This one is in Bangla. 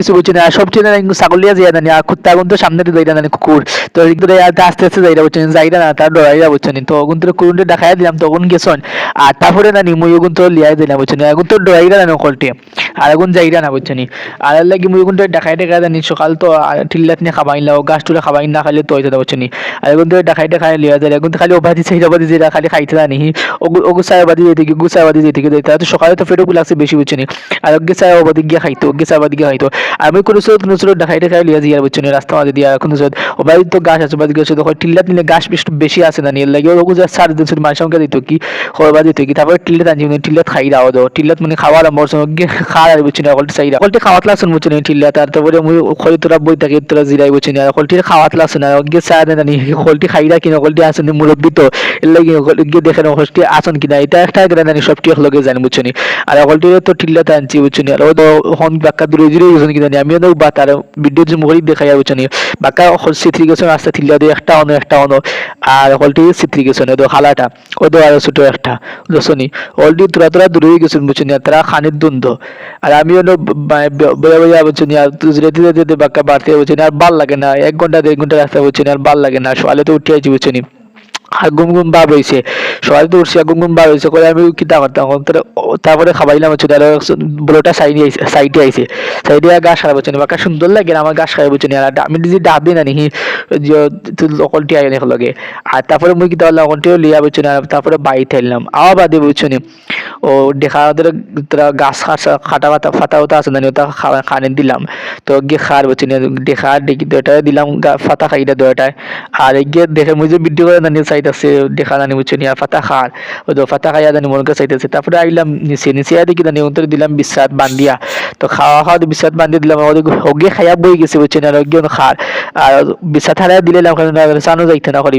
কিছু বুঝছি না সবচেয়ে না ছাগলিয়া যাই না আর কুত্তা গুন তো সামনে দিয়ে যাইরা না কুকুর তো এদিকে আস্তে আস্তে যাইরা বুঝছেন যাইরা না তার ডরাইরা বুঝছেন তো ওগুন তো কুকুরটা দেখাই দিলাম তখন গেছন আর তারপরে না মুই ওগুন তো লিয়াই দিলাম বুঝছেন এখন তো ডরাইরা না নকলটি আর এখন যাইরা না বুঝছেন আর লাগি মুই ওগুন তো দেখাই জানি সকাল তো টিল্লাত নিয়ে খাবাইলাম গাছ টুলে খাবাই না খাইলে তো হইতে বুঝছেন আর এখন তো দেখাই লিয়া যায় এখন তো খালি ওবাদি চাইরা বাদি যেটা খালি খাইতে না নিহি ওগু চাই বাদি যেতে কি গুছাই বাদি যেতে কি তারা তো সকালে তো পেটও লাগছে বেশি বুঝছেন আর ওগে চাই ওবাদি গিয়ে খাইতো ওগে চাই বাদি গিয়ে খাইতো আমি কোনো ছোট দেখাই লিয়া জিয়ার বুঝছেন রাস্তা মাঝে দিয়া কোনো ওবাদি তো গাছ আছে বাদি গেছে তখন টিল্লাত নিলে গাছ বেশি আছে না নিয়ে লাগে ওগু যা সার দিন মানুষ সঙ্গে দিত কি খবর দিত কি তারপরে টিল্লাত আনছি টিল্লাত খাই দাও দো টিল্লাত মানে খাওয়ার আমার সঙ্গে খাওয়ার আর বুঝছেন কলটি চাইরা কলটি খাওয়াত লাগছেন বুঝছেন টিল্লাত আর তারপরে মুই খই তোরা বই থাকে তোরা জিরাই বুঝছেন আর কলটির খাওয়াত লাগছেন আর ওগে চা দেন জানি কলটি খাইরা কিনা কলটি আসেন মুরব্বি তো এর লাগে গিয়ে দেখেন কলটি আসেন কিনা এটা একটা গ্রান জানি সবটি লগে জানি বুঝছেন আর কলটি তো টিল্লাত আনছি বুঝছেন আর ও তো হন বাক্কা দূরে দূরে গেছেন কিনা আমিও তো বা তার ভিডিও যে মুখরি দেখাই বুঝছেন বাক্কা সিথ্রি গেছেন রাস্তা টিল্লা দিয়ে একটা অন্য আর কলটি সিথ্রি গেছেন ও খালাটা ও তো আর ছোট একটা বুঝছনি অলরেডি তোরা দূরে গেছেন বুঝছেন তারা খানির দ্বন্দ্ব আর আমিও বয়া বুঝছেন আর যেতে যেতে বাক্কা বাড়তে বুঝছেন আর ভাল লাগে না 1 ঘন্টা 1.5 ঘন্টা রাস্তা বুঝছেন আর ভাল লাগে না সকালে তো উঠে আছি বুঝছেন আর গুম ভাব হয়েছে সকালে তো উঠছি গুম ভাব হয়েছে করে আমি কিতা করতাম তারপরে খাবাইলাম হচ্ছে তার বড়টা সাইডে আইছে সাইডে গাছ খারাপ হচ্ছে বাকা সুন্দর লাগে আমার গাছ খারাপ হচ্ছে আর আমি যদি ডাব দিই না নি অকলটি আই লগে আর তারপরে মুই কিতা করলাম অকলটিও লিয়া বুঝছেন আর তারপরে বাইতে এলাম আবার বাদে বুঝছেন ও দেখা তোরা গাছ খাটা ফাটা হতা আছে না ওটা খানে দিলাম তো গিয়ে খার বুঝছেন দেখা দেখি দুটা দিলাম ফাতা খাইটা দুটায় আর গিয়ে দেখে মুই যে ভিডিও করে না চাইতেছে দেখা জানি বুঝছেন আর ফাতা খার ও তো ফাতা খাইয়া জানি মনকে চাইতেছে তারপরে আইলাম নিচে দেখি জানি অন্তরে দিলাম বিশ্বাস বান্ধিয়া তো খাওয়া বিশ্বাস বান্ধিয়ে দিলাম ওগে খাইয়া বই গেছে বুঝছেন আর ওগে খার আর বিশ্বাস হারাই দিলাম চানো যাইতে না করি